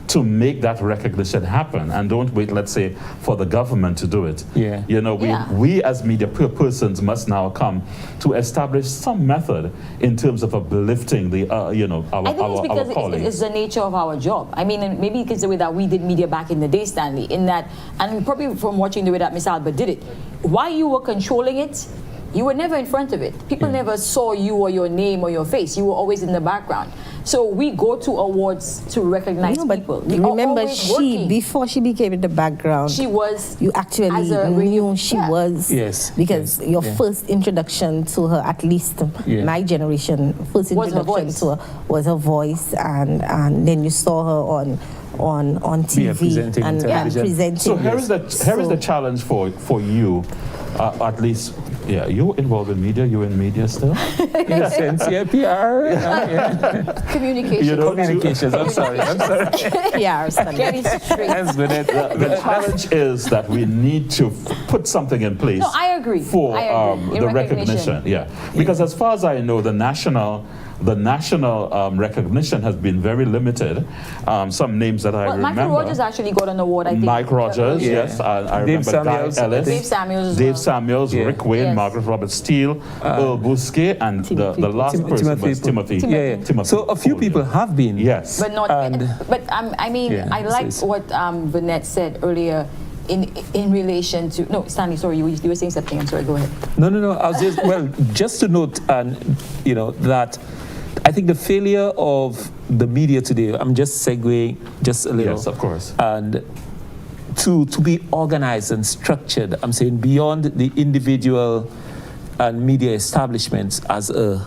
to make that recognition happen, and don't wait, let's say, for the government to do it. Yeah. You know, we as media persons must now come to establish some method in terms of uplifting the, you know, our I think it's because colleagues. it's the nature of our job. I mean, and maybe it's the way that we did media back in the day, Stanley, in that, and probably from watching the way that Miss Albert did it, while you were controlling it, you were never in front of it. People never saw you or your name or your face. You were always in the background. So we go to awards to recognize people. We are remember, always working. before she became in the background, She was you actually as a knew she yeah. was. Yes, Because yes, your yeah. first introduction to her, at least my generation, first Was her introduction voice. to her was her voice, and then you saw her on TV presenting and television. presenting. So here is the challenge for you, at least. Yeah, you involved in media. You in media still? In a sense, yeah, PR. communication. You know, Communications. I'm sorry. Yeah, Get it straight. That's good. the challenge is that we need to put something in place. No, I agree. For I agree. In the recognition. recognition. Yeah, because as far as I know, the national recognition has been very limited. Some names that I Well, remember. Michael Rogers actually got an award, I think. Mike Rogers, Yeah. yes, I Dave remember Samuels, Guy Ellis, Dave Samuels as Dave well. Samuels, Yeah. Rick Wayne, Yes. Margaret Robert Steele, Earl Bousquet, and the last person was Timothy. Yeah. Timothy. So a few people have been. Yes. But not. I mean, Yeah, I like it's- what Vanette said earlier in relation to. No, Stanley, sorry, you were saying something. I'm sorry. Go ahead. No. I was just to note, and that I think the failure of the media today. I'm just segueing just a little. Yes, of course. And to be organized and structured. I'm saying beyond the individual and media establishments as an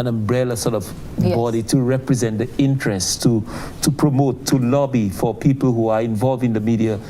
umbrella sort of Yes. body to represent the interests, to promote, to lobby for people who are involved in the media,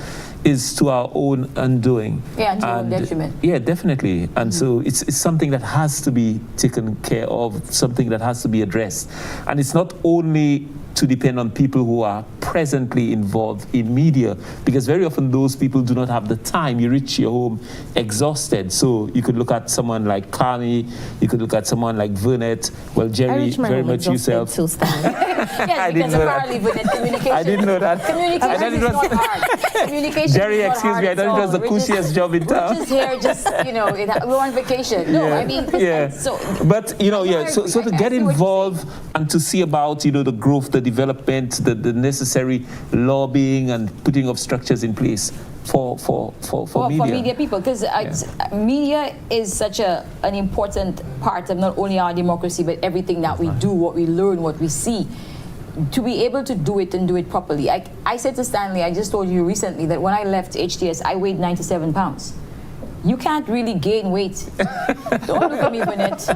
is to our own undoing. Yeah, and to our own detriment. Yeah, definitely. And so it's something that has to be taken care of, something that has to be addressed. And it's not only to depend on people who are presently involved in media, because very often those people do not have the time. You reach your home exhausted. So you could look at someone like Carney, you could look at someone like Vernette, well, Jerry, very much yourself. Yes, I didn't because know apparently Vanette communication. I didn't know that. Communication I thought is it was- not hard. Communication Jerry, is not excuse hard me, I at thought it was all. the cushiest job in We're town. just here, we're on vacation. No, I mean, yeah. so. But so to I get see what you're involved and to see about the growth, the development, the necessary lobbying and putting of structures in place for media. For media people, because media is such an important part of not only our democracy, but everything that we do, what we learn, what we see. To be able to do it and do it properly. I said to Stanley, I just told you recently that when I left HTS, I weighed 97 pounds. You can't really gain weight. Don't look at me, Vanette.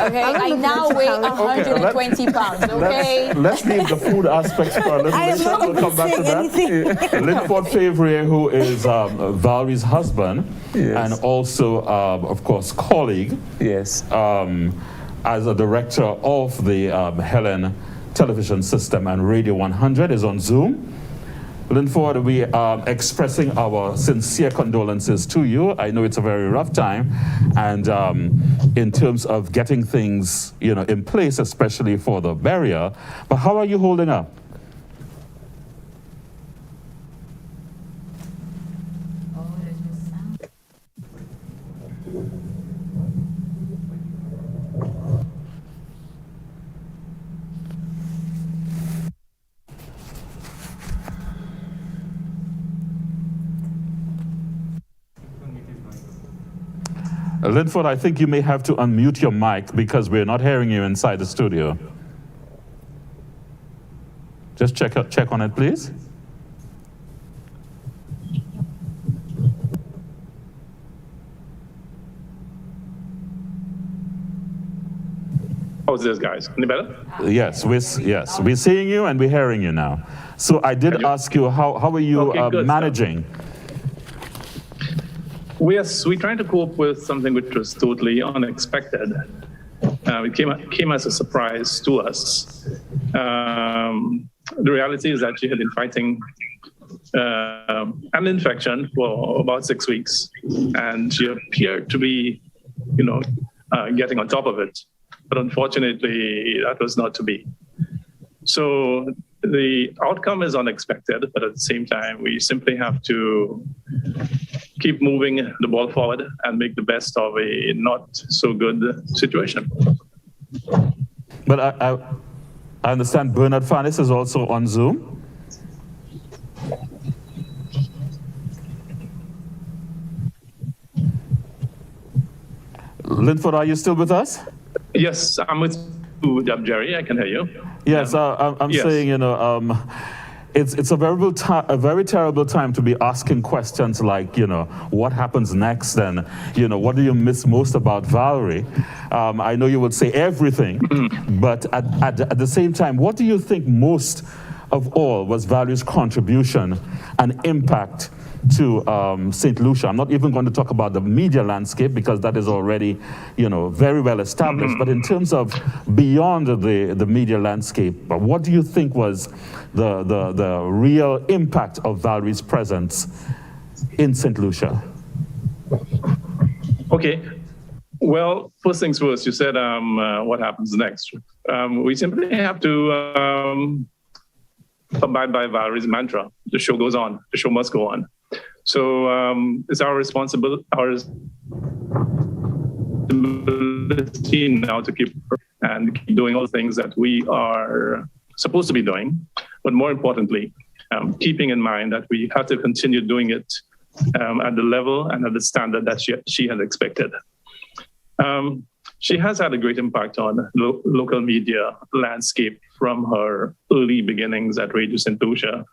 Okay, I now weigh 120 pounds, okay? Let's leave the food aspects for a little I am bit. not We'll come back to that. Linford Favre, who is Valerie's husband, Yes. and also, of course, colleague, Yes. as a director of the Helen Television System and Radio 100, is on Zoom. Linford, we are expressing our sincere condolences to you. I know it's a very rough time, and in terms of getting things, in place, especially for the burial. But how are you holding up? Linford, I think you may have to unmute your mic because we're not hearing you inside the studio. Just check on it, please. How's this, guys? Any better? Yes, we're seeing you and we're hearing you now. So I did ask you, how are you Okay, good managing? We're trying to cope with something which was totally unexpected. It came as a surprise to us. The reality is that she had been fighting an infection for about 6 weeks, and she appeared to be, getting on top of it. But unfortunately, that was not to be. So the outcome is unexpected, but at the same time, we simply have to keep moving the ball forward and make the best of a not so good situation. But I understand Bernard Farnes is also on Zoom. Linford, are you still with us? Yes, I'm with you, Jerry. I can hear you. Yes, I'm yes. saying, it's a very terrible time to be asking questions like, what happens next, and what do you miss most about Valerie? I know you would say everything, but at the same time, what do you think most of all was Valerie's contribution and impact to St. Lucia? I'm not even going to talk about the media landscape because that is already, very well established. But in terms of beyond the media landscape, what do you think was the real impact of Valerie's presence in St. Lucia? Okay. Well, first things first, you said what happens next. We simply have to abide by Valerie's mantra. The show goes on. The show must go on. So it's our responsibility now to keep doing all the things that we are supposed to be doing, but more importantly, keeping in mind that we have to continue doing it at the level and at the standard that she had expected. She has had a great impact on local media landscape from her early beginnings at Radio St. Lucia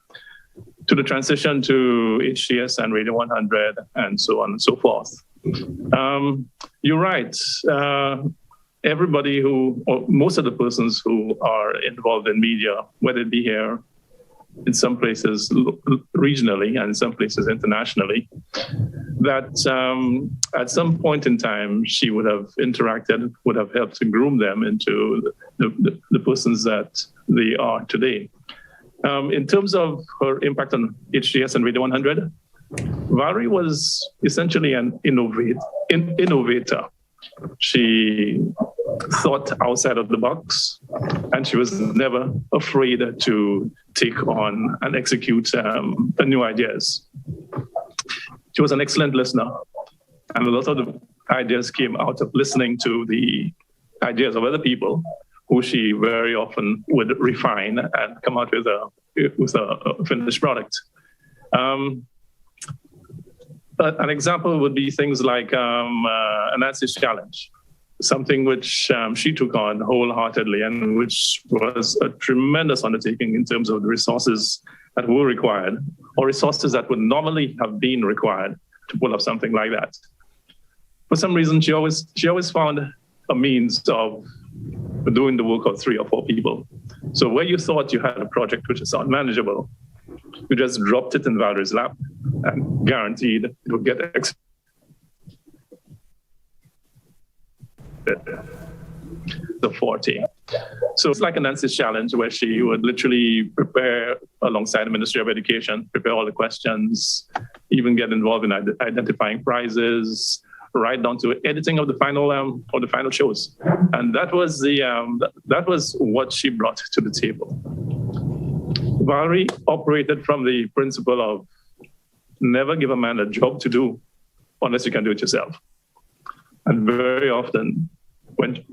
to the transition to HTS and Radio 100 and so on and so forth. You're right. Everybody or most of the persons who are involved in media, whether it be here, in some places regionally and in some places internationally, that at some point in time, she would have interacted, would have helped to groom them into the persons that they are today. In terms of her impact on HTS and Radio 100, Valerie was essentially an innovator. She thought outside of the box, and she was never afraid to take on and execute new ideas. She was an excellent listener, and a lot of the ideas came out of listening to the ideas of other people, who she very often would refine and come out with a finished product. An example would be things like an Nancy's Challenge, something which she took on wholeheartedly and which was a tremendous undertaking in terms of the resources that were required, or resources that would normally have been required to pull off something like that. For some reason, she always found a means of doing the work of 3 or 4 people. So where you thought you had a project which is unmanageable, you just dropped it in Valerie's lap and guaranteed it would get the 40. So it's like a Nancy's Challenge where she would literally prepare alongside the Ministry of Education, prepare all the questions, even get involved in identifying prizes, right down to editing of the final shows. And that was what she brought to the table. Valerie operated from the principle of never give a man a job to do unless you can do it yourself. And very often, when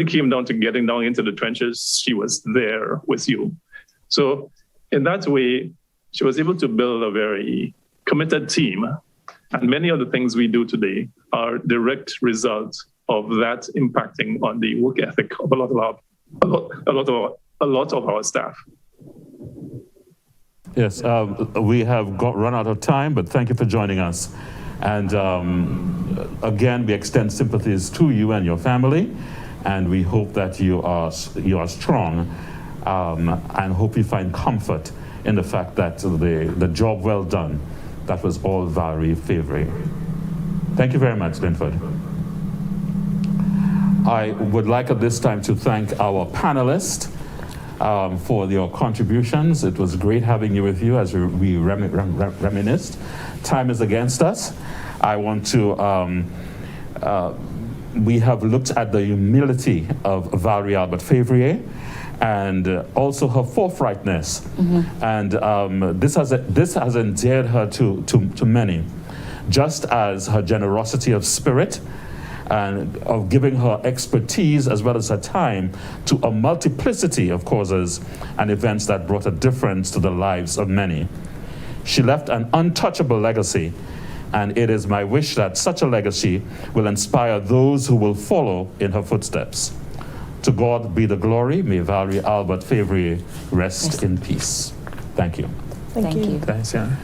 it came down to getting down into the trenches, she was there with you. So in that way, she was able to build a very committed team. And many of the things we do today are direct results of that impacting on the work ethic of a lot of our staff. Yes, we have run out of time, but thank you for joining us. And again, we extend sympathies to you and your family, and we hope that you are strong, and hope you find comfort in the fact that the job well done, that was all Valerie favoring. Thank you very much, Linford. I would like at this time to thank our panelists for your contributions. It was great having you with you as we reminisced. Time is against us. I want to we have looked at the humility of Valerie Albert Tribute and also her forthrightness. And this has endeared her to many, just as her generosity of spirit and of giving her expertise as well as her time to a multiplicity of causes and events that brought a difference to the lives of many. She left an untouchable legacy, and it is my wish that such a legacy will inspire those who will follow in her footsteps. To God be the glory. May Valerie Albert Tribute rest in peace. Thank you. Thank you. Thanks, yeah.